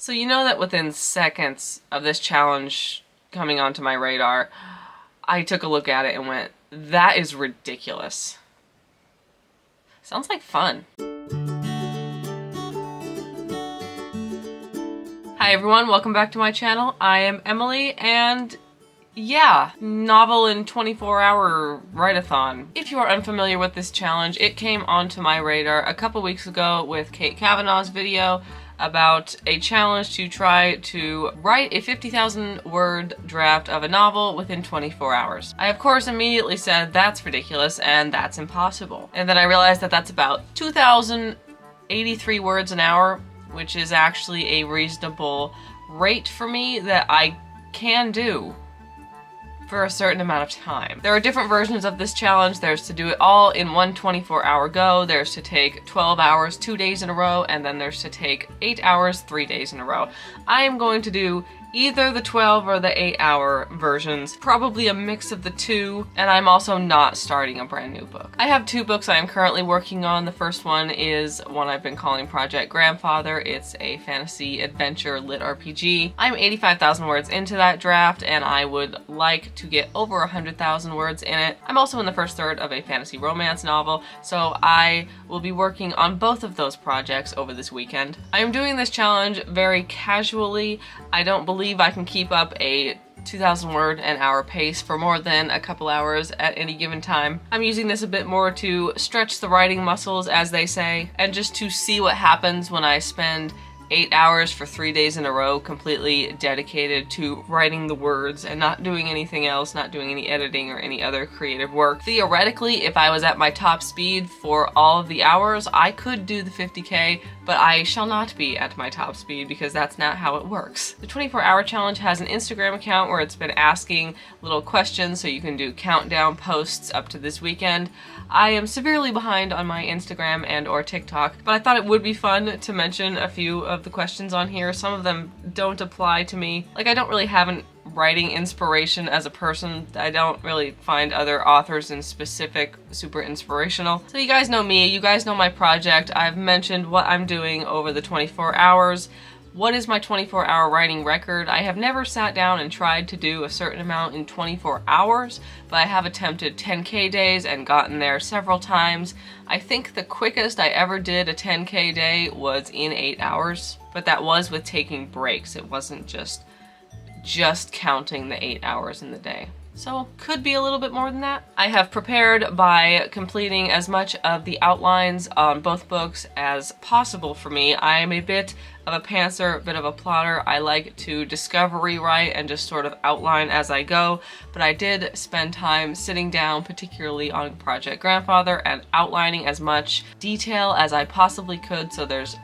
So you know that within seconds of this challenge coming onto my radar, I took a look at it and went, that is ridiculous. Sounds like fun. Hi everyone, welcome back to my channel. I am Emily, and yeah, novel in 24-hour write-a-thon. If you are unfamiliar with this challenge, it came onto my radar a couple weeks ago with Kate Kavanaugh's video about a challenge to try to write a 50,000 word draft of a novel within 24 hours. I of course immediately said that's ridiculous and that's impossible. And then I realized that that's about 2,083 words an hour, which is actually a reasonable rate for me that I can do for a certain amount of time. There are different versions of this challenge. There's to do it all in one 24-hour go, there's to take 12 hours 2 days in a row, and then there's to take 8 hours 3 days in a row. I am going to do either the 12 or the 8-hour versions, probably a mix of the two, and I'm also not starting a brand new book. I have two books I am currently working on. The first one is one I've been calling Project Grandfather. It's a fantasy adventure lit RPG. I'm 85,000 words into that draft, and I would like to get over 100,000 words in it. I'm also in the first third of a fantasy romance novel, so I will be working on both of those projects over this weekend. I am doing this challenge very casually. I don't believe I can keep up a 2,000 word an hour pace for more than a couple hours at any given time. I'm using this a bit more to stretch the writing muscles, as they say, and just to see what happens when I spend 8 hours for 3 days in a row completely dedicated to writing the words and not doing anything else, not doing any editing or any other creative work. Theoretically, if I was at my top speed for all of the hours, I could do the 50K, but I shall not be at my top speed because that's not how it works. The 24-hour challenge has an Instagram account where it's been asking little questions so you can do countdown posts up to this weekend. I am severely behind on my Instagram and or TikTok, but I thought it would be fun to mention a few of the questions on here. Some of them don't apply to me. Like, I don't really have an writing inspiration as a person. I don't really find other authors in specific super inspirational. So you guys know me, you guys know my project. I've mentioned what I'm doing over the 24 hours. What is my 24-hour writing record? I have never sat down and tried to do a certain amount in 24 hours, but I have attempted 10K days and gotten there several times. I think the quickest I ever did a 10K day was in 8 hours, but that was with taking breaks. It wasn't just counting the 8 hours in the day. So could be a little bit more than that. I have prepared by completing as much of the outlines on both books as possible for me. I am a bit of a pantser, a bit of a plotter. I like to discovery write and just sort of outline as I go, but I did spend time sitting down, particularly on Project Grandfather, and outlining as much detail as I possibly could, so there's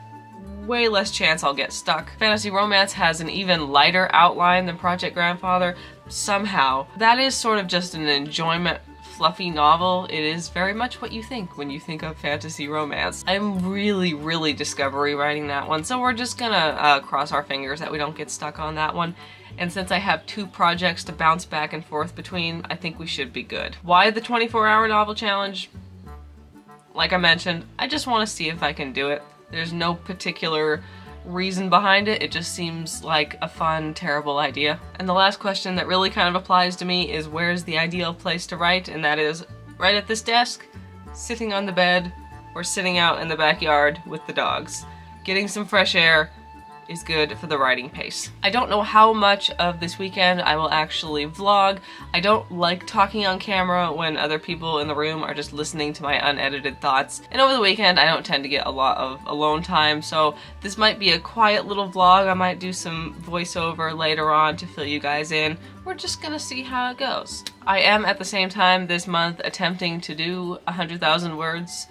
way less chance I'll get stuck. Fantasy romance has an even lighter outline than Project Grandfather. Somehow, that is sort of just an enjoyment fluffy novel. It is very much what you think when you think of fantasy romance. I'm really discovery writing that one, so we're just gonna cross our fingers that we don't get stuck on that one. And since I have two projects to bounce back and forth between, I think we should be good. Why the 24-hour novel challenge? Like I mentioned, I just want to see if I can do it. There's no particular reason behind it. It just seems like a fun, terrible idea. And the last question that really kind of applies to me is, where's the ideal place to write? And that is right at this desk, sitting on the bed, or sitting out in the backyard with the dogs. Getting some fresh air is good for the writing pace. I don't know how much of this weekend I will actually vlog. I don't like talking on camera when other people in the room are just listening to my unedited thoughts. And over the weekend I don't tend to get a lot of alone time, so this might be a quiet little vlog. I might do some voiceover later on to fill you guys in. We're just gonna see how it goes. I am at the same time this month attempting to do 100,000 words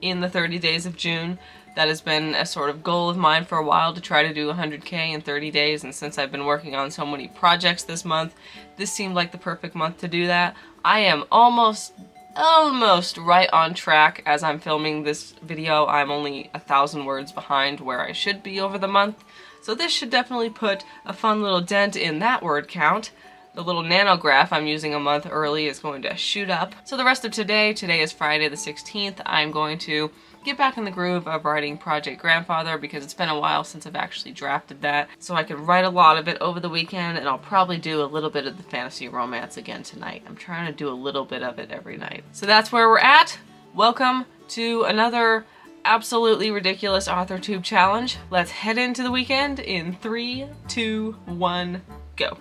in the 30 days of June. That has been a sort of goal of mine for a while, to try to do 100K in 30 days, and since I've been working on so many projects this month, this seemed like the perfect month to do that. I am almost right on track. As I'm filming this video, I'm only 1,000 words behind where I should be over the month, so this should definitely put a fun little dent in that word count. The little nanograph I'm using a month early is going to shoot up. So the rest of today is Friday the 16th, I'm going to get back in the groove of writing Project Grandfather because it's been a while since I've actually drafted that. So I can write a lot of it over the weekend, and I'll probably do a little bit of the fantasy romance again tonight. I'm trying to do a little bit of it every night. So that's where we're at. Welcome to another absolutely ridiculous AuthorTube challenge. Let's head into the weekend in 3, 2, 1, go.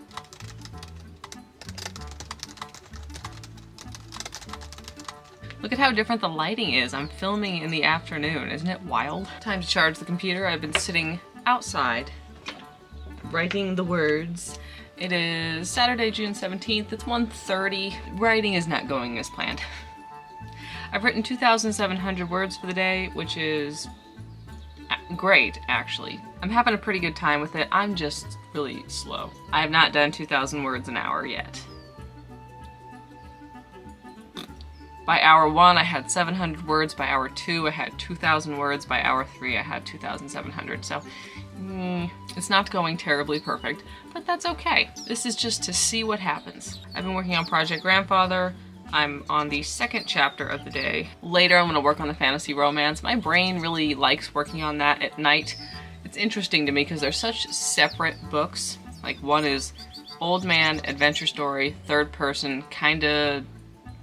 Look at how different the lighting is. I'm filming in the afternoon. Isn't it wild? Time to charge the computer. I've been sitting outside writing the words. It is Saturday, June 17th. It's 1:30. Writing is not going as planned. I've written 2,700 words for the day, which is great, actually. I'm having a pretty good time with it. I'm just really slow. I have not done 2,000 words an hour yet. By hour 1, I had 700 words. By hour 2, I had 2,000 words. By hour 3, I had 2,700. So, it's not going terribly perfect, but that's okay. This is just to see what happens. I've been working on Project Grandfather. I'm on the 2nd chapter of the day. Later, I'm gonna work on the fantasy romance. My brain really likes working on that at night. It's interesting to me because they're such separate books. Like, one is old man, adventure story, 3rd person, kinda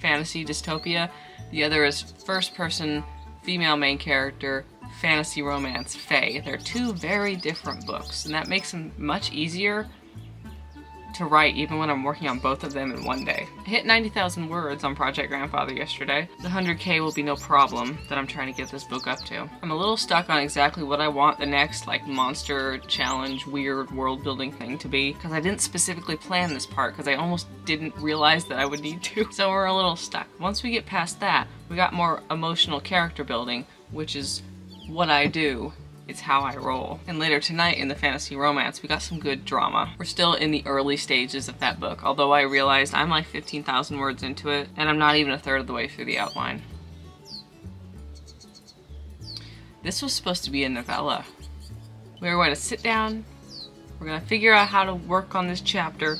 fantasy dystopia. The other is first person, female main character, fantasy romance, fae. They're 2 very different books, and that makes them much easier to write even when I'm working on both of them in one day. I hit 90,000 words on Project Grandfather yesterday. The 100K will be no problem that I'm trying to get this book up to. I'm a little stuck on exactly what I want the next, like, monster challenge, weird world building thing to be, because I didn't specifically plan this part because I almost didn't realize that I would need to. So we're a little stuck. Once we get past that, we got more emotional character building, which is what I do. It's how I roll. And later tonight in the fantasy romance, we got some good drama. We're still in the early stages of that book, although I realized I'm like 15,000 words into it, and I'm not even a third of the way through the outline. This was supposed to be a novella. We were going to sit down, we're going to figure out how to work on this chapter,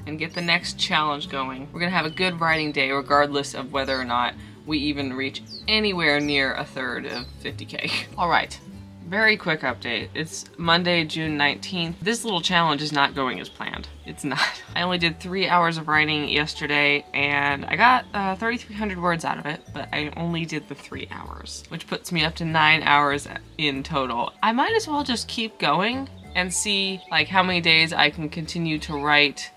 and get the next challenge going. We're going to have a good writing day regardless of whether or not we even reach anywhere near a third of 50K. Alright. Very quick update. It's Monday, June 19th. This little challenge is not going as planned. It's not. I only did 3 hours of writing yesterday, and I got 3,300 words out of it, but I only did the 3 hours, which puts me up to 9 hours in total. I might as well just keep going and see, like, how many days I can continue to write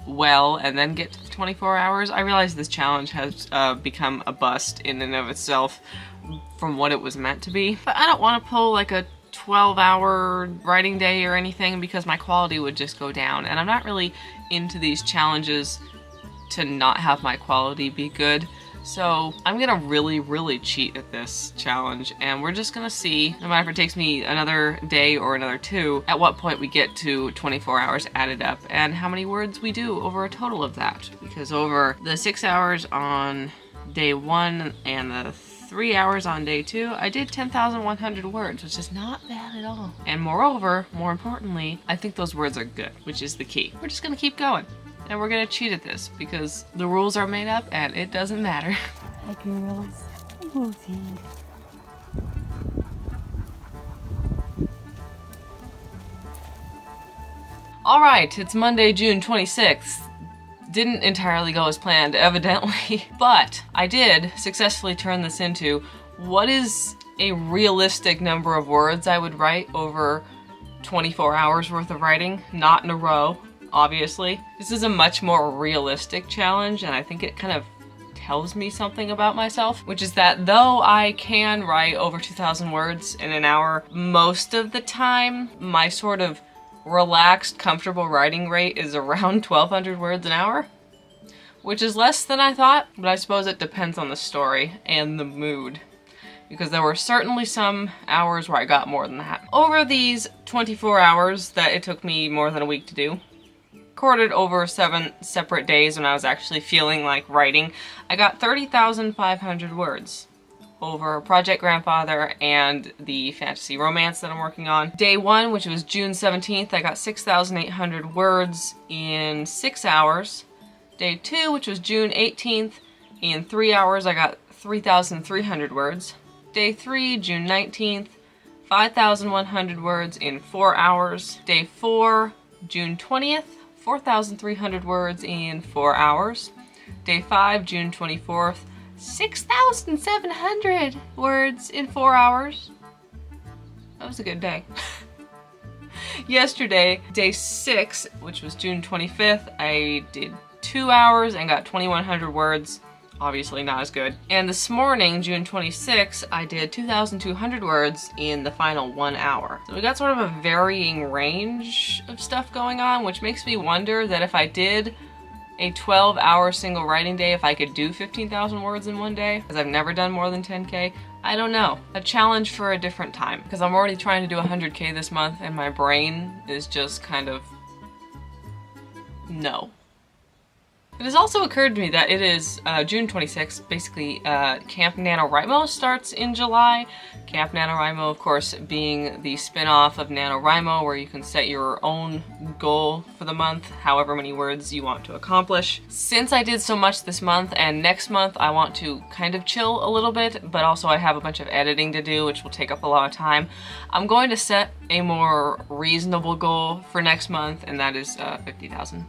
well and then get to the 24 hours. I realize this challenge has become a bust in and of itself from what it was meant to be, but I don't want to pull like a 12-hour writing day or anything because my quality would just go down, and I'm not really into these challenges to not have my quality be good. So I'm gonna really cheat at this challenge, and we're just gonna see, no matter if it takes me another day or another 2, at what point we get to 24 hours added up and how many words we do over a total of that. Because over the 6 hours on day 1 and the 3 hours on day 2, I did 10,100 words, which is not bad at all. And moreover, more importantly, I think those words are good, which is the key. We're just gonna keep going. And we're gonna cheat at this because the rules are made up and it doesn't matter. Hi girls, moving. Alright, it's Monday, June 26th. Didn't entirely go as planned, evidently, but I did successfully turn this into what is a realistic number of words I would write over 24 hours worth of writing, not in a row. Obviously. This is a much more realistic challenge, and I think it kind of tells me something about myself, which is that though I can write over 2,000 words in an hour, most of the time, my sort of relaxed, comfortable writing rate is around 1,200 words an hour, which is less than I thought, but I suppose it depends on the story and the mood, because there were certainly some hours where I got more than that. Over these 24 hours that it took me more than a week to do, recorded over 7 separate days when I was actually feeling like writing, I got 30,500 words over Project Grandfather and the fantasy romance that I'm working on. Day 1, which was June 17th, I got 6,800 words in 6 hours. Day 2, which was June 18th, in 3 hours I got 3,300 words. Day 3, June 19th, 5,100 words in 4 hours. Day 4, June 20th, 4,300 words in 4 hours. Day 5, June 24th, 6,700 words in 4 hours. That was a good day. Yesterday, day 6, which was June 25th, I did 2 hours and got 2,100 words. Obviously not as good. And this morning, June 26th, I did 2,200 words in the final 1 hour. So we got sort of a varying range of stuff going on, which makes me wonder that if I did a 12-hour single writing day, if I could do 15,000 words in one day, because I've never done more than 10K. I don't know. A challenge for a different time, because I'm already trying to do 100K this month and my brain is just kind of no. It has also occurred to me that it is June 26th, basically Camp NaNoWrimo starts in July. Camp NaNoWrimo, of course, being the spin-off of NaNoWrimo, where you can set your own goal for the month, however many words you want to accomplish. Since I did so much this month, and next month I want to kind of chill a little bit, but also I have a bunch of editing to do, which will take up a lot of time, I'm going to set a more reasonable goal for next month, and that is 50,000.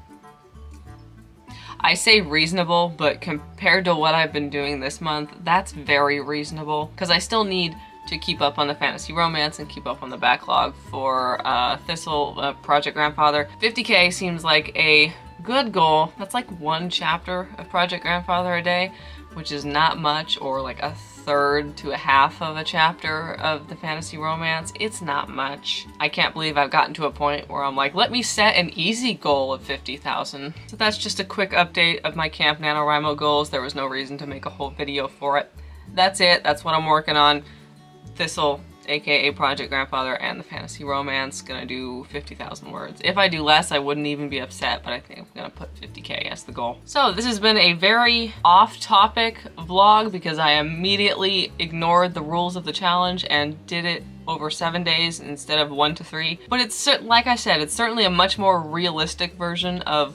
I say reasonable, but compared to what I've been doing this month, that's very reasonable, because I still need to keep up on the fantasy romance and keep up on the backlog for Thistle, Project Grandfather. 50K seems like a good goal. That's like 1 chapter of Project Grandfather a day, which is not much, or like a third to a half of a chapter of the fantasy romance. It's not much. I can't believe I've gotten to a point where I'm like, let me set an easy goal of 50,000. So that's just a quick update of my Camp NaNoWrimo goals. There was no reason to make a whole video for it. That's it. That's what I'm working on. Thistle, aka Project Grandfather, and the fantasy romance, gonna do 50,000 words. If I do less, I wouldn't even be upset, but I think I'm gonna put 50K as the goal. So this has been a very off-topic vlog because I immediately ignored the rules of the challenge and did it over 7 days instead of 1 to 3. But it's, like I said, it's certainly a much more realistic version of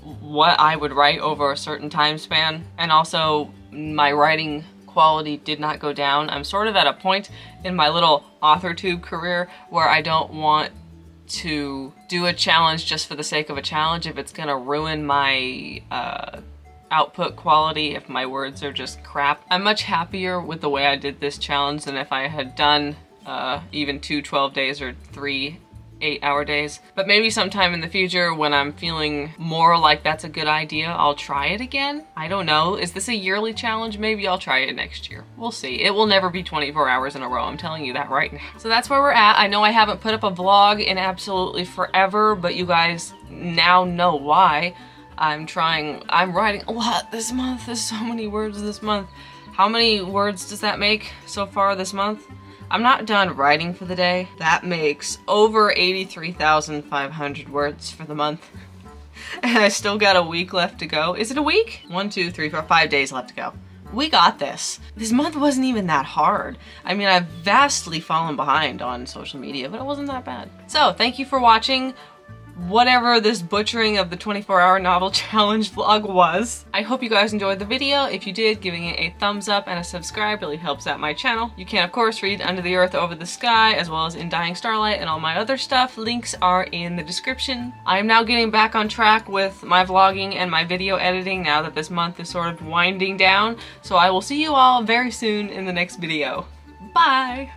what I would write over a certain time span, and also my writing quality did not go down. I'm sort of at a point in my little AuthorTube career where I don't want to do a challenge just for the sake of a challenge if it's gonna ruin my output quality, if my words are just crap. I'm much happier with the way I did this challenge than if I had done even 2 12 days or 3 8-hour days. But maybe sometime in the future when I'm feeling more like that's a good idea, I'll try it again. I don't know. Is this a yearly challenge? Maybe I'll try it next year. We'll see. It will never be 24 hours in a row. I'm telling you that right now. So that's where we're at. I know I haven't put up a vlog in absolutely forever, but you guys now know why. I'm writing a lot this month. There's so many words this month. How many words does that make so far this month? I'm not done writing for the day. That makes over 83,500 words for the month. And I still got a week left to go. Is it a week? 1, 2, 3, 4, 5 days left to go. We got this. This month wasn't even that hard. I mean, I've vastly fallen behind on social media, but it wasn't that bad. So, thank you for watching whatever this butchering of the 24-hour novel challenge vlog was. I hope you guys enjoyed the video. If you did, giving it a thumbs up and a subscribe really helps out my channel. You can, of course, read Under the Earth, Over the Sky, as well as In Dying Starlight and all my other stuff. Links are in the description. I am now getting back on track with my vlogging and my video editing now that this month is sort of winding down. So I will see you all very soon in the next video. Bye!